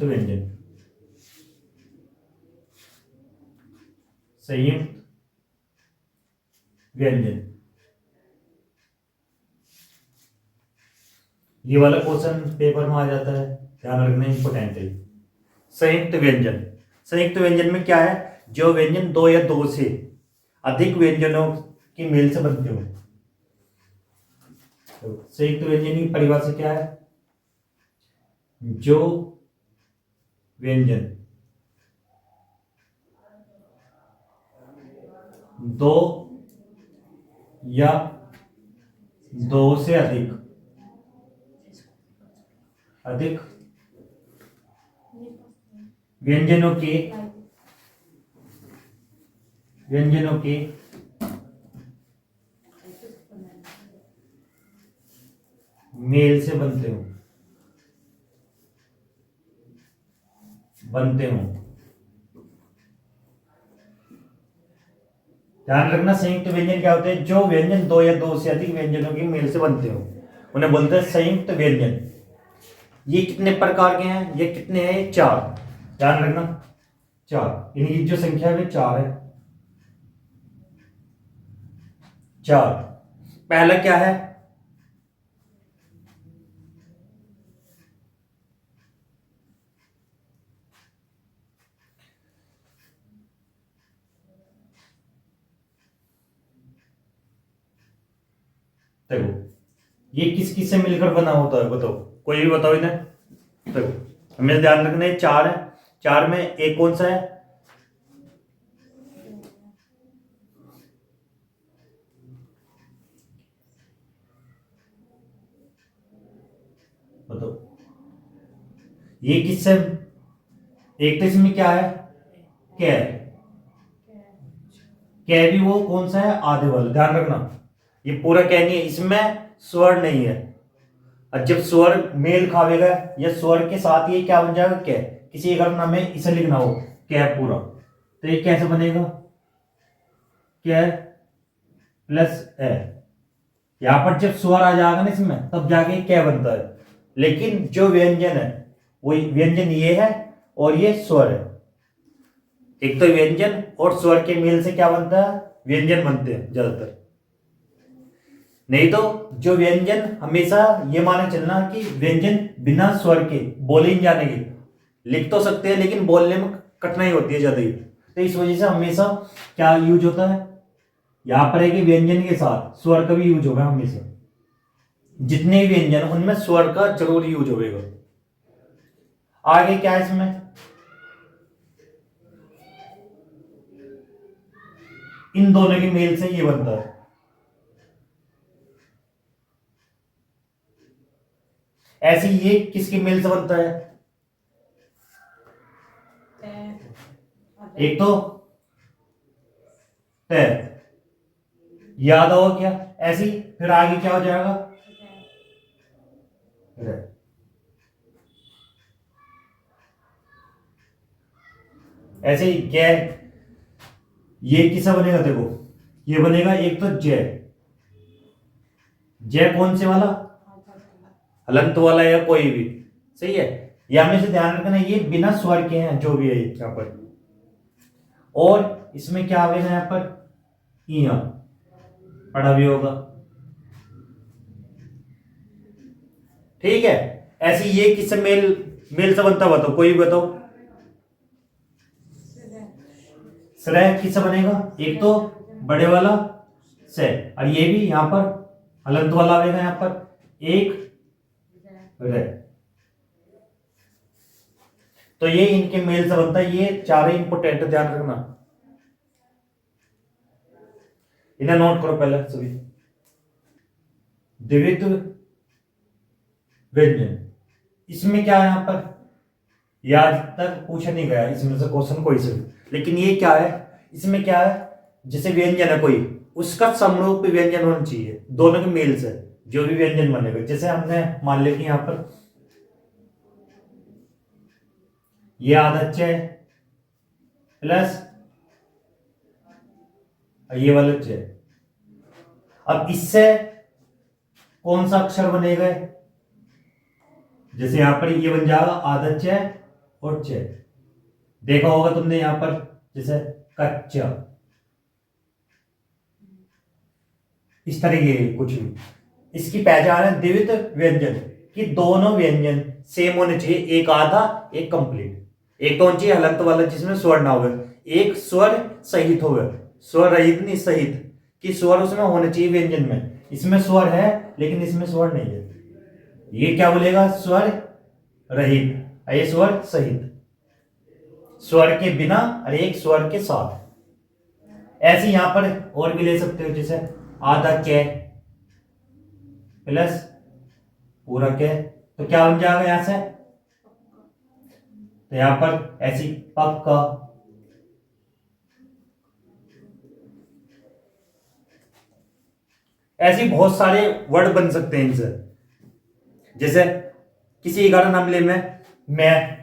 व्यंजन, संयुक्त व्यंजन। ये वाला क्वेश्चन पेपर में आ जाता है, ध्यान रखना इंपॉर्टेंट है। संयुक्त व्यंजन, संयुक्त व्यंजन में क्या है, जो व्यंजन दो या दो से अधिक व्यंजनों के मेल से बनते हो। तो संयुक्त व्यंजन की परिभाषा क्या है, जो व्यंजन दो या दो से अधिक व्यंजनों के मेल से बनते हो ध्यान रखना, संयुक्त व्यंजन क्या होते हैं, जो व्यंजन दो या दो से अधिक व्यंजनों के मेल से बनते हो उन्हें बोलते हैं संयुक्त व्यंजन। ये कितने प्रकार के हैं, ये कितने हैं, चार। ध्यान रखना, चार, इनकी जो संख्या है वे चार है, चार। पहला क्या है, देखो ये किस किस से मिलकर बना होता है, बताओ, कोई भी बताओ इन्हें। देखो हमें ध्यान रखना है, चार है, चार में एक कौन सा है, बताओ ये किससे, एक तो इसमें क्या है, कै, कै भी वो कौन सा है, आधे वाला। ध्यान रखना ये पूरा कै नहीं है, इसमें स्वर नहीं है, और जब स्वर मेल खावेगा या स्वर के साथ ये क्या बन जाएगा, कै। किसी एक नाम में इसे लिखना हो कै पूरा, तो ये कैसे बनेगा, कै प्लस ए। यहां पर जब स्वर आ जाएगा ना इसमें तब जाके क्या बनता है, लेकिन जो व्यंजन है वो व्यंजन ये है और ये स्वर है। एक तो व्यंजन और स्वर के मेल से क्या बनता है, व्यंजन बनते हैं ज्यादातर। नहीं तो जो व्यंजन, हमेशा ये माने चलना कि व्यंजन बिना स्वर के बोले ही जाने के, लिख तो सकते हैं लेकिन बोलने में कठिनाई होती है ज्यादा ही। तो इस वजह से हमेशा क्या यूज होता है, यहां पर है कि व्यंजन के साथ स्वर का भी यूज होगा हमेशा। जितने भी व्यंजन उनमें स्वर का जरूर यूज होगा। आगे क्या है इसमें, इन दोनों के मेल से ये बनता है, ऐसे ये किसके मेल से बनता है, एक तो तय, याद होगा क्या, ऐसी फिर आगे क्या हो जाएगा, ऐसे ही गैर, ये किसा बनेगा, देखो ये बनेगा एक तो जय, जय कौन से वाला, हलंत वाला या कोई भी, सही है। या में से ध्यान रखना ये बिना स्वर के हैं जो भी है यहाँ पर, और इसमें क्या आवेगा यहाँ पर, इया पढ़ा भी होगा, ठीक है। ऐसे ये किससे मेल मेल से बनता, बताओ, कोई भी बताओ। श्रेय किससे बनेगा, एक तो बड़े वाला से, और ये भी यहां पर हलंत वाला आएगा यहां पर एक रे। तो ये इनके मेल से बनता है, ये चार इंपोर्टेंट, ध्यान रखना, इन्हें नोट करो पहले सभी। द्वित्व व्यंजन, इसमें क्या है, यहां पर ये आज तक पूछा नहीं गया इसमें से क्वेश्चन कोई से, लेकिन ये क्या है, इसमें क्या है, जैसे व्यंजन है कोई, उसका समरूप व्यंजन होना चाहिए दोनों के मेल से, जो भी व्यंजन बनेगा। जैसे हमने मान लिया कि यहां पर ये आधा च प्लस ये वाला च, अब इससे कौन सा अक्षर बनेगा, जैसे यहां पर ये बन जाएगा आधा च और च। देखा होगा तुमने यहां पर जैसे कच्चा, इस तरह के कुछ भी। इसकी पहचान है द्विविध व्यंजन कि दोनों व्यंजन सेम होने चाहिए, एक आधा एक कंप्लीट। एक तो होना चाहिए हलंत वाला जिसमें स्वर ना होवे, एक स्वर सहित होवे, स्वर रहित नहीं सहित, कि स्वर उसमें होने चाहिए व्यंजन में। इसमें स्वर है लेकिन इसमें स्वर नहीं है, ये क्या बोलेगा, स्वर रहित, ये स्वर सहित, स्वर के बिना और एक स्वर के साथ। ऐसे यहां पर और भी ले सकते हो, जैसे आधा के प्लस पूरा के, तो क्या बन जाएगा यहां से, तो यहां पर ऐसी पक्का, ऐसी बहुत सारे वर्ड बन सकते हैं इनसे। जैसे किसी 11 नाम ले मैं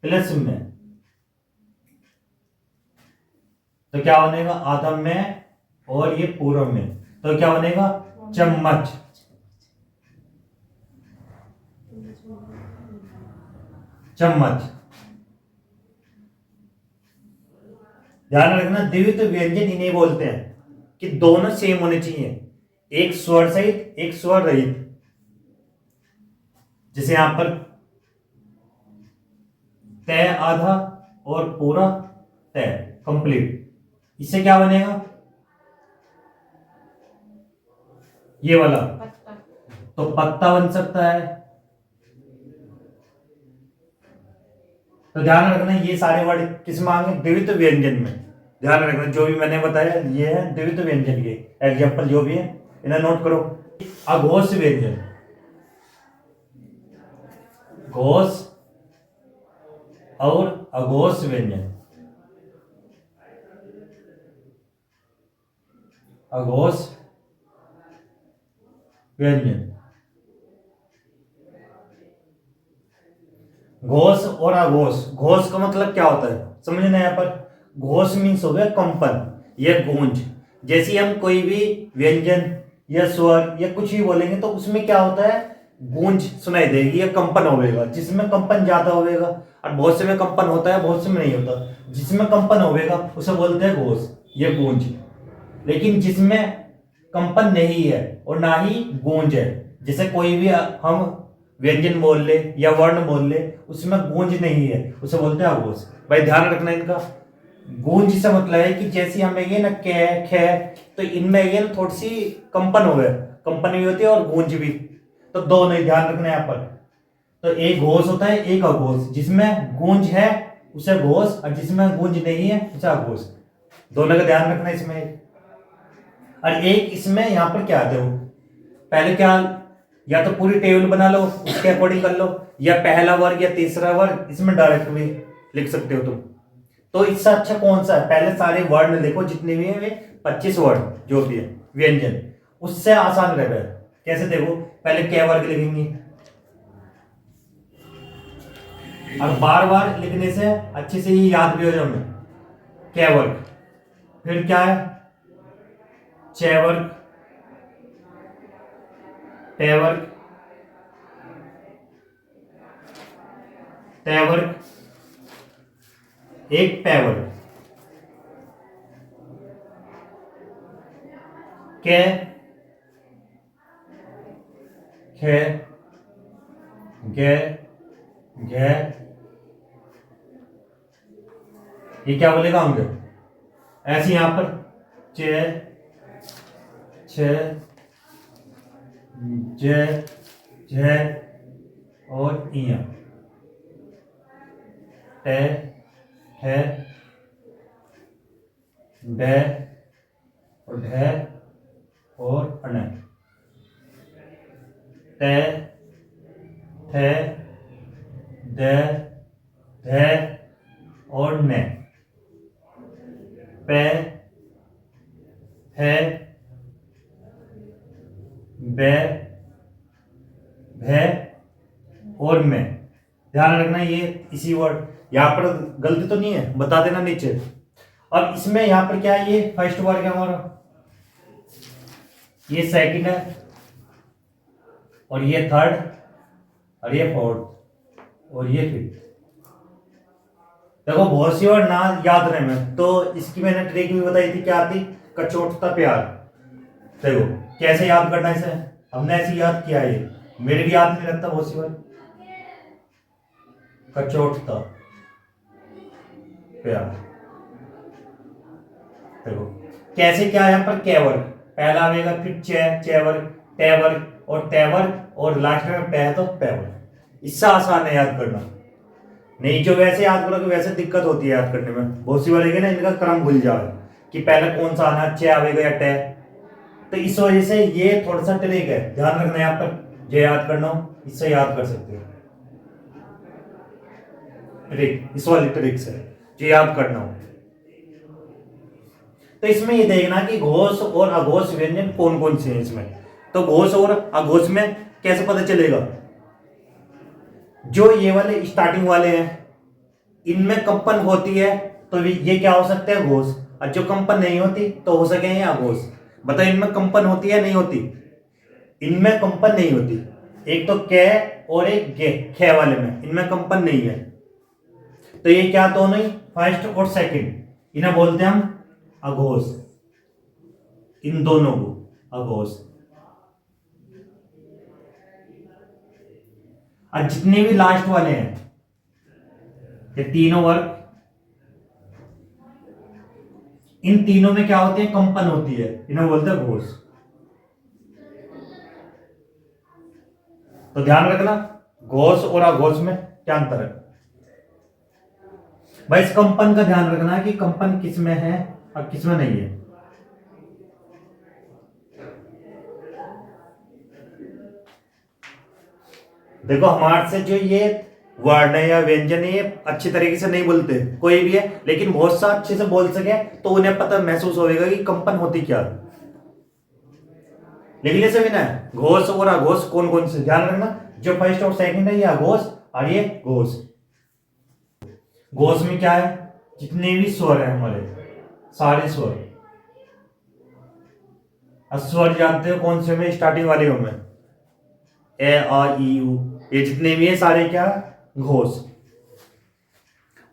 प्लस में, तो क्या बनेगा, आधा में और ये पूरा में, तो क्या बनेगा, चम्मच। चम्मच। ध्यान रखना द्विविध व्यंजन इन्हें बोलते हैं कि दोनों सेम होने चाहिए, एक स्वर सहित एक स्वर रहित। जैसे यहां पर तय आधा और पूरा तय कंप्लीट, इससे क्या बनेगा, ये वाला पत्ता, तो पत्ता बन सकता है। तो ध्यान रखना ये सारे वर्ड किस में आएंगे, द्विविध व्यंजन में। ध्यान रखना जो भी मैंने बताया ये है द्विविध व्यंजन के एग्जाम्पल जो भी है इन्हें नोट करो। अघोष व्यंजन, घोष और अघोष व्यंजन, अघोष व्यंजन, घोष और अघोष। घोष का मतलब क्या होता है समझना, यहाँ पर घोष मीन्स हो गया कंपन या गूंज। जैसे हम कोई भी व्यंजन या स्वर या कुछ भी बोलेंगे तो उसमें क्या होता है, गूंज सुनाई देगी या कंपन होगा, जिसमें कंपन ज्यादा होगा, और बहुत से में कंपन होता है बहुत से में नहीं होता। जिसमें कंपन होगा उसे बोलते हैं घोष या गूंज, लेकिन जिसमें कंपन नहीं है और ना ही गूंज है, जैसे कोई भी हम व्यंजन बोल ले या वर्ण बोल ले उसमें गूंज नहीं है उसे बोलते हैं अघोष। भाई ध्यान रखना इनका, गूंज से मतलब है कि जैसे हमें ये ना कै खे, तो इनमें ये थोड़ी सी कंपन हो गए, कंपन भी होती है और गूंज भी, तो दो नहीं, ध्यान रखना यहाँ पर। तो एक घोष होता है एक अघोष, जिसमें गूंज है उसे घोष और जिसमें गूंज नहीं है उसे अघोष, दोनों का ध्यान रखना इसमें। और एक इसमें यहाँ पर क्या आते हो, पहले क्या, या तो पूरी टेबल बना लो उसके अकॉर्डिंग कर लो, या पहला वर्ग या तीसरा वर्ग इसमें डायरेक्ट भी लिख सकते हो तुम। तो इससे अच्छा कौन सा है, पहले सारे वर्ड लिखो जितने भी है वे 25 वर्ड जो भी है व्यंजन, उससे आसान रहेगा। कैसे देखो, पहले क्या वर्ग लिखेंगे और बार बार लिखने से अच्छे से ही याद भी हो जाए हमें, क्या वर्ग, फिर क्या है च वर्ग, ट वर्ग, त वर्ग, एक पै वर्ग, कै खे गे घे, ये क्या बोलेगा होंगे, ऐसे यहां पर चे छ जे झे और इया, टे ठे डे और ढे और अने, ते थे दे धे और ने, पे है बे भे और में। ध्यान रखना ये इसी वर्ड, यहां पर गलती तो नहीं है बता देना नीचे। अब इसमें यहां पर क्या है, ये फर्स्ट वर्ड है हमारा, ये सेकंड है और ये थर्ड और ये फोर्थ और ये फिफ्थ। देखो बहुत सी वर्ड ना याद रहे में, तो इसकी मैंने ट्रिक भी बताई थी, क्या थी? कचोटता प्यार। देखो कैसे याद करना है इसे, हमने ऐसे याद किया है, मेरे भी याद नहीं रखता बहुत सी वर्ड। कचोटता प्यार। देखो कैसे, क्या है यहाँ पर कै वर्ग पहला आएगा, फिर चे वर्ग, टे वर्ग और ते वर्ग और लास्ट में पे है तो पे वर्ग। इससे आसान है याद करना। नहीं जो वैसे याद करोगे वैसे दिक्कत होती है याद करने में, बहुत सी बार ना इनका क्रम भूल जाओ कि पहले कौन सा आना, चे आवेगा या टे। तो इस वजह से ये थोड़ा सा ट्रिक है, ध्यान रखना यहाँ पर, जो याद करना हो इससे याद कर सकते हो। ट्रिक इस वाली ट्रिक से जो याद करना हो। तो इसमें ये देखना कि घोष और अघोष व्यंजन कौन कौन से हैं इसमें। तो घोष और अघोष में कैसे पता चलेगा? जो ये वाले स्टार्टिंग वाले हैं इनमें कंपन होती है तो ये क्या हो सकते हैं? घोष। और जो कंपन नहीं होती तो हो सके हैं अघोष। बताओ इनमें कंपन होती है नहीं होती? इनमें कंपन नहीं होती। एक तो कै और एक गे, खे वाले में इनमें कंपन नहीं है। तो ये क्या दोनों ही फर्स्ट और सेकंड इन्हें बोलते हैं हम अघोष। इन दोनों को अघोष। और जितने भी लास्ट वाले हैं ये तीनों वर्ग, इन तीनों में क्या होती है? कंपन होती है, इन्हें बोलते हैं घोष। तो ध्यान रखना घोष और अघोष में क्या अंतर है भाई। इस कंपन का ध्यान रखना है कि कंपन किस में है और किस में नहीं है। देखो हमारे से जो ये वर्ड है या व्यंजन है ये अच्छी तरीके से नहीं बोलते कोई भी है, लेकिन बहुत सा अच्छे से बोल सके तो उन्हें पता महसूस होगा कि कंपन होती क्या है। लेकिन ऐसे भी ना घोष और अघोष कौन कौन से, ध्यान रखना जो फर्स्ट और सेकंड है ये अघोष और ये घोष। घोष में क्या है? जितने भी स्वर है हमारे सारे स्वर। स्वर जानते हो कौन से में? स्टार्टिंग वाले में ए आ ई उ, ये जितने भी है सारे क्या? घोष।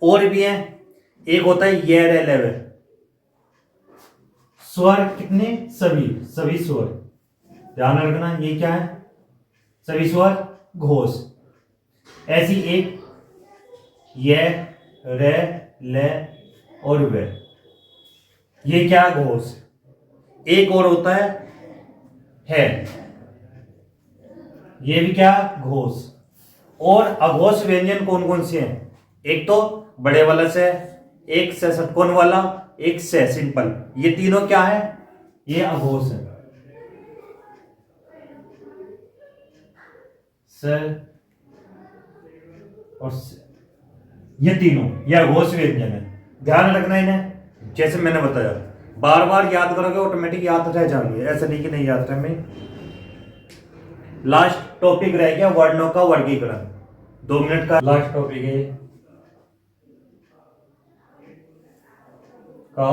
और भी है, एक होता है ये रे लेवे। स्वर कितने? सभी सभी स्वर। ध्यान रखना ये क्या है? सभी स्वर घोष। ऐसी एक ये रे ले और वे, ये क्या? घोष। एक और होता है ये भी क्या? घोष। और अघोष व्यंजन कौन कौन से हैं? एक तो बड़े वाला से, एक से षटकोण वाला, एक से सिंपल। ये तीनों क्या है? ये अघोष है। से और से, ये तीनों ये अघोष व्यंजन है। ध्यान रखना इन्हें, जैसे मैंने बताया बार बार याद करोगे ऑटोमेटिक याद रह जाएंगे, ऐसा नहीं कि नहीं याद रहे। मैं लास्ट टॉपिक रह गया वर्णों का वर्गीकरण। 2 मिनट का लास्ट टॉपिक है का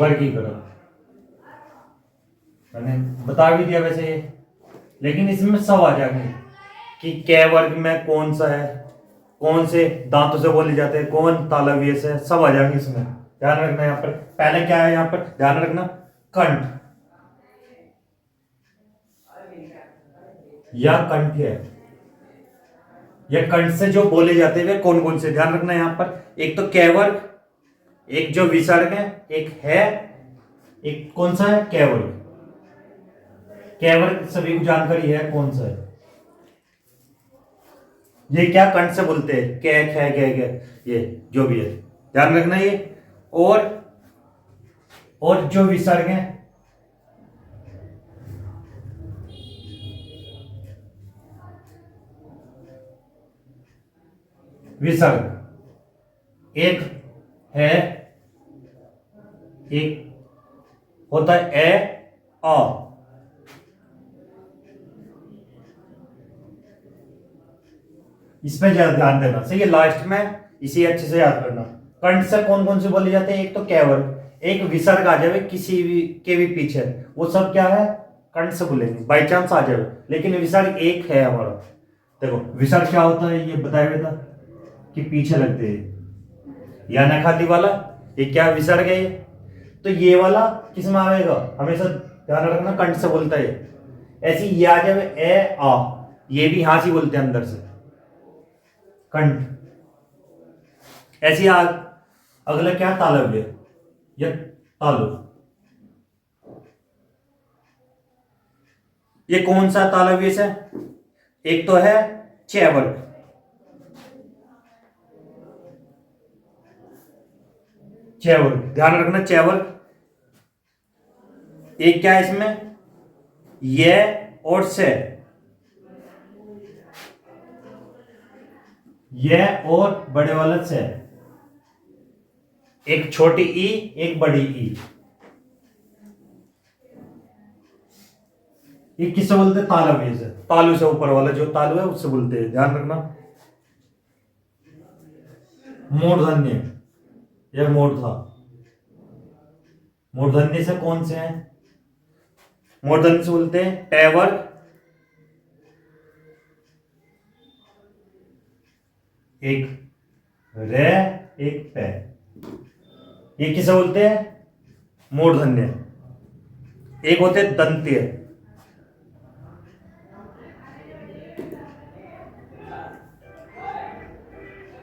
वर्गीकरण। मैंने बता भी दिया वैसे ये, लेकिन इसमें सब आ जाएंगे कि कै वर्ग में कौन सा है, कौन से दांतों से बोले जाते हैं, कौन तालव्य से, सब आ जाएंगे इसमें। ध्यान रखना यहाँ पर पहले क्या है, यहाँ पर ध्यान रखना कंठ या कंठ है, या कंठ से जो बोले जाते हैं कौन कौन से, ध्यान रखना यहाँ पर। एक तो कै वर्ग, एक जो विसर्ग है, एक है, एक कौन सा है? कै वर्ग। कै वर्ग सभी को जानकारी है कौन सा है। ये क्या कंठ से बोलते हैं? कै खे गे गे, ये जो भी है ध्यान रखना ये। और जो विसर्ग है विसर्ग, एक है, एक होता है ए आ, इसमें ज्यादा ध्यान देना सही है। लास्ट में इसी अच्छे से याद करना। कंठ से कौन कौन से बोले जाते हैं? एक तो कै वर्ग, एक विसर्ग आ जाए किसी भी के भी पीछे, वो सब क्या है? कंठ से बोलेंगे, बाई चांस आ जाए, लेकिन विसर्ग एक है हमारा। देखो विसर्ग क्या होता है ये बताया बेटा कि पीछे लगते हैं। या नखाती वाला ये क्या विसर्ग है ये, तो ये वाला किस में आएगा, हमेशा ध्यान रखना कंठ से बोलता है। ऐसी ये आ जाए ए आ, ये भी यहां से बोलते हैं अंदर से कंठ। ऐसी अगला क्या तालव्य या तालु, ये कौन सा तालव्य है, एक तो है चैवर्ग, चैवर्ग ध्यान रखना चैवर्ग। एक क्या है इसमें ये और से, ये और बड़े वाला से, एक छोटी ई एक बड़ी ई, ये किससे बोलते हैं तालव्य से, तालु से ऊपर वाला जो तालु है उससे बोलते हैं, ध्यान रखना। मूर्धन्य, यह मूर्धा, मूर्धन्य से कौन से हैं, मूर्धन्य से बोलते हैं टैवर्ग, एक रे एक पै, ये किसे बोलते हैं मूर्धन्य। एक होते हैं दंत्य,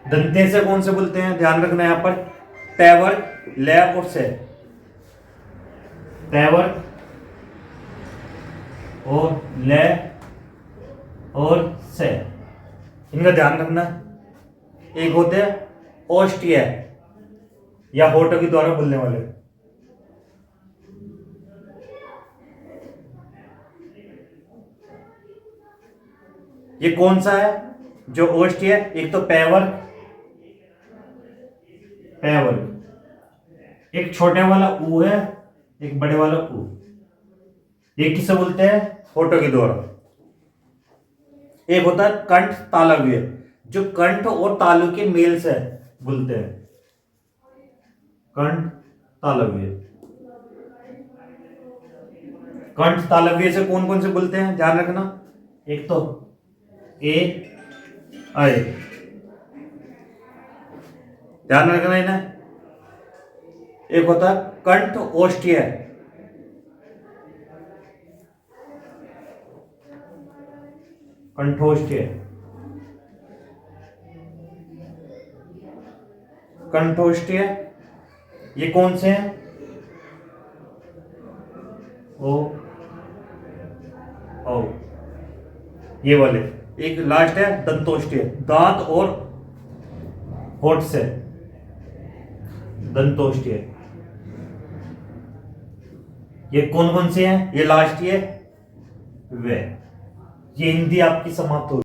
दंत्य से कौन से बोलते हैं, ध्यान रखना यहां पर टैवर्ग ले और से, टैवर्ग और ले और से, इनका ध्यान रखना। एक होते हैं ओष्ठ्य या होठों के द्वारा बोलने वाले, ये कौन सा है जो ओष्ठ्य है, एक तो पैवर्ग, पैवर्ग, एक छोटे वाला ऊ है एक बड़े वाला ऊ, ये किसे बोलते हैं होठों के द्वारा। एक होता है कंठ तालव्य, जो कंठ और तालु के मेल से बोलते हैं, कंठ तालव्य। कंठ तालव्य से कौन कौन से बोलते हैं ध्यान रखना, एक तो ए आए, ध्यान रखना है ना। एक होता है कंठ ओष्ठ्य, कंठोष्ठ्य, कंठोष्ठ्य ये कौन से हैं, ओ ओ ये वाले। एक लास्ट है दंतोष्ठ्य, दांत और होठ से, दंतोष्ठ्य। ये कौन कौन से हैं, ये लास्ट ये वे। ये हिंदी आपकी समाप्त हो